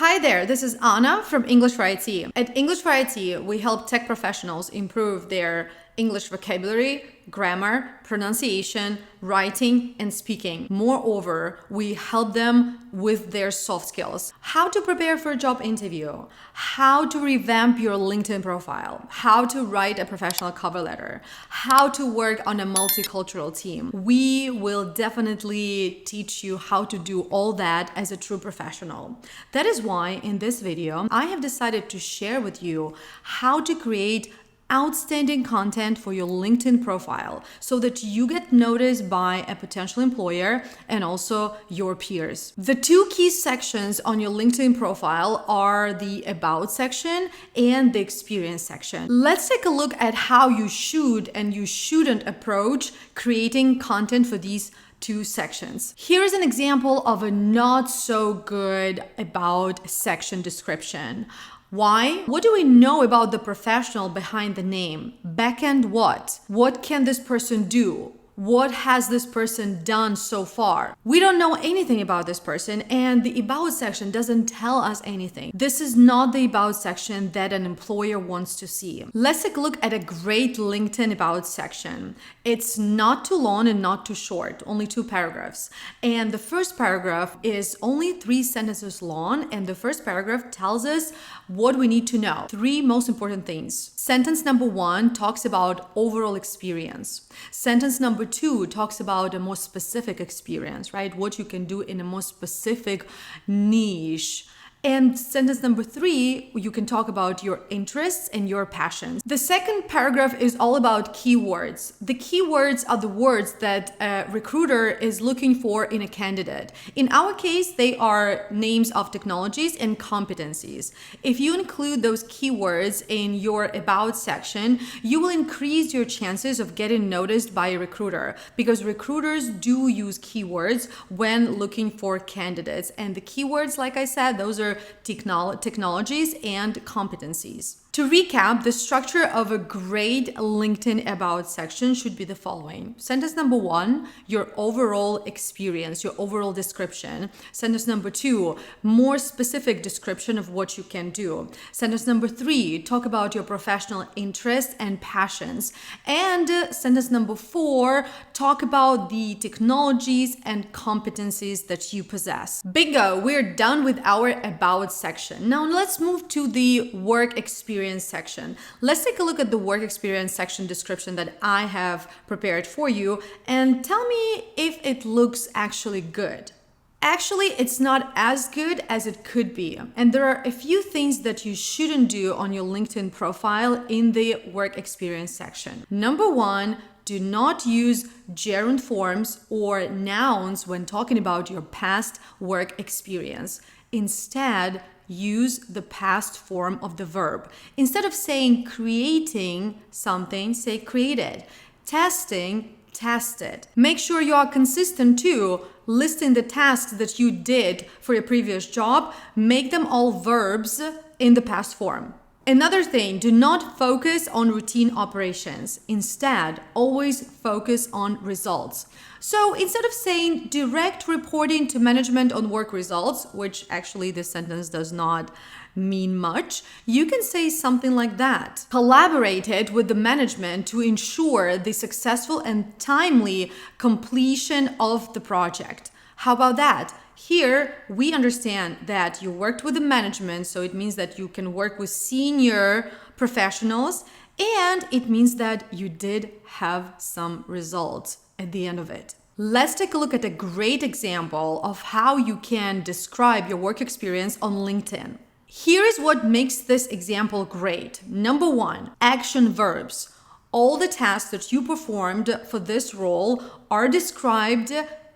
Hi there, this is Anna from English for IT. At English for IT, we help tech professionals improve their English vocabulary, grammar, pronunciation, writing, and speaking. Moreover, we help them with their soft skills. How to prepare for a job interview, how to revamp your LinkedIn profile, how to write a professional cover letter, how to work on a multicultural team. We will definitely teach you how to do all that as a true professional. That is why in this video, I have decided to share with you how to create outstanding content for your LinkedIn profile so that you get noticed by a potential employer and also your peers. The two key sections on your LinkedIn profile are the About section and the Experience section. Let's take a look at how you should and you shouldn't approach creating content for these two sections. Here is an example of a not so good About section description. Why? What do we know about the professional behind the name? Backend what? What can this person do? What has this person done so far? We don't know anything about this person, and the About section doesn't tell us anything. This is not the About section that an employer wants to see. Let's take a look at a great LinkedIn About section. It's not too long and not too short, only 2 paragraphs. And the first paragraph is only 3 sentences long, and the first paragraph tells us what we need to know. 3 most important things. Sentence number 1 talks about overall experience. Sentence number 2 talks about a more specific experience, right? What you can do in a more specific niche. And sentence number 3, you can talk about your interests and your passions. The second paragraph is all about keywords. The keywords are the words that a recruiter is looking for in a candidate. In our case, they are names of technologies and competencies. If you include those keywords in your About section, you will increase your chances of getting noticed by a recruiter because recruiters do use keywords when looking for candidates. And the keywords, like I said, those are technologies and competencies. To recap, the structure of a great LinkedIn About section should be the following. Sentence number 1, your overall experience, your overall description. Sentence number 2, more specific description of what you can do. Sentence number 3, talk about your professional interests and passions. And sentence number 4, talk about the technologies and competencies that you possess. Bingo, we're done with our About section. Now let's move to the work experience section. Let's take a look at the work experience section description that I have prepared for you and tell me if it looks actually good. Actually, it's not as good as it could be. And there are a few things that you shouldn't do on your LinkedIn profile in the work experience section. Number 1, do not use gerund forms or nouns when talking about your past work experience. Instead, use the past form of the verb. Instead of saying creating something, say created. Testing, tested. Make sure you are consistent too. Listing the tasks that you did for your previous job, make them all verbs in the past form. Another thing, do not focus on routine operations. Instead, always focus on results. So instead of saying direct reporting to management on work results, which actually this sentence does not mean much, you can say something like that. Collaborated with the management to ensure the successful and timely completion of the project. How about that? Here, we understand that you worked with the management, so it means that you can work with senior professionals, and it means that you did have some results at the end of it. Let's take a look at a great example of how you can describe your work experience on LinkedIn. Here is what makes this example great. Number 1, action verbs. All the tasks that you performed for this role are described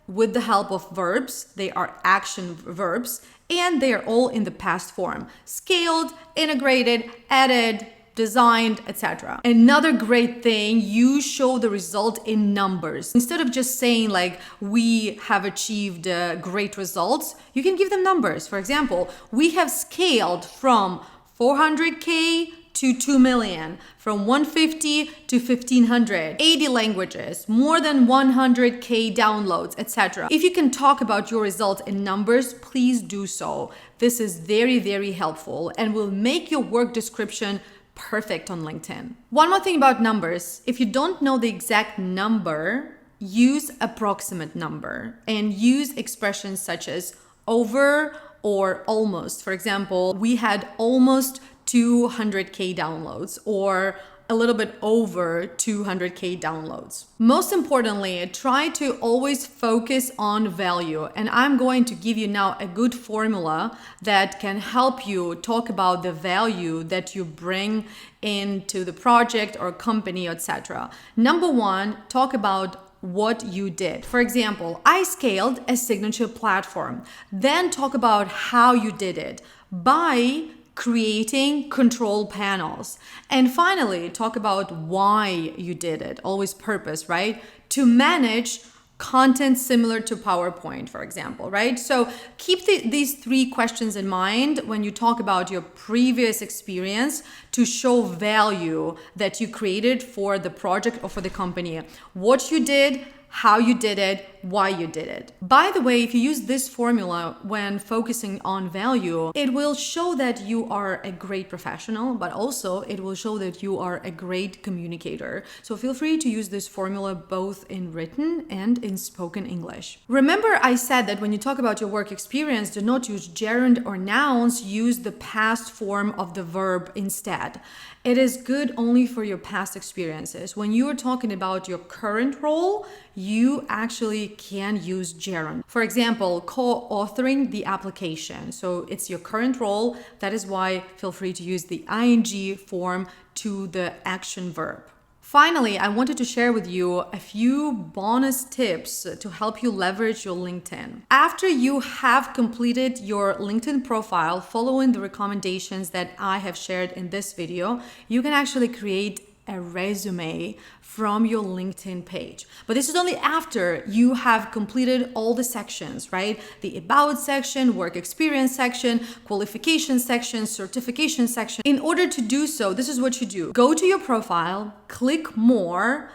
with the help of verbs. They are action verbs and they are all in the past form. Scaled, integrated, added, designed, etc. Another great thing, you show the result in numbers. Instead of just saying like, we have achieved great results, you can give them numbers. For example, we have scaled from 400K to 2 million, from 150 to 1500, 80 languages, more than 100K downloads, etc. If you can talk about your results in numbers, please do so. This is very, very helpful and will make your work description perfect on LinkedIn. One more thing about numbers. If you don't know the exact number, use approximate number and use expressions such as over or almost. For example, we had almost 200K downloads or a little bit over 200K downloads. Most importantly, try to always focus on value. And I'm going to give you now a good formula that can help you talk about the value that you bring into the project or company, etc. Number one, talk about what you did. For example, I scaled a signature platform. Then talk about how you did it by creating control panels. And finally, talk about why you did it. Always purpose, right? To manage content similar to PowerPoint, for example, right? So keep these three questions in mind when you talk about your previous experience to show value that you created for the project or for the company. What you did, how you did it, why you did it. By the way, if you use this formula when focusing on value, it will show that you are a great professional, but also it will show that you are a great communicator. So feel free to use this formula both in written and in spoken English. Remember, I said that when you talk about your work experience, do not use gerund or nouns, use the past form of the verb instead. It is good only for your past experiences. When you are talking about your current role, you actually can use gerund. For example, co-authoring the application. So it's your current role. That is why feel free to use the ing form to the action verb. Finally, I wanted to share with you a few bonus tips to help you leverage your LinkedIn. After you have completed your LinkedIn profile following the recommendations that I have shared in this video, you can actually create a resume from your LinkedIn page. But this is only after you have completed all the sections, right? The about section, work experience section, qualification section, certification section. In order to do so, this is what you do. Go to your profile, click more,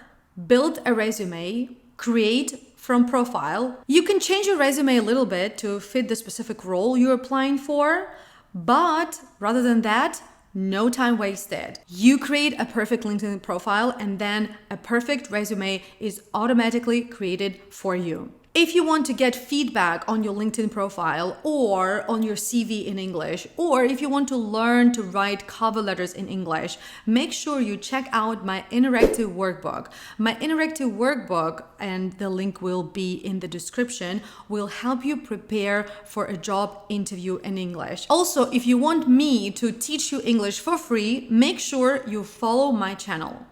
build a resume, create from profile. You can change your resume a little bit to fit the specific role you're applying for, but rather than that, no time wasted. You create a perfect LinkedIn profile and then a perfect resume is automatically created for you. If you want to get feedback on your LinkedIn profile or on your CV in English, or if you want to learn to write cover letters in English, make sure you check out my interactive workbook. My interactive workbook, and the link will be in the description, will help you prepare for a job interview in English. Also, if you want me to teach you English for free, make sure you follow my channel.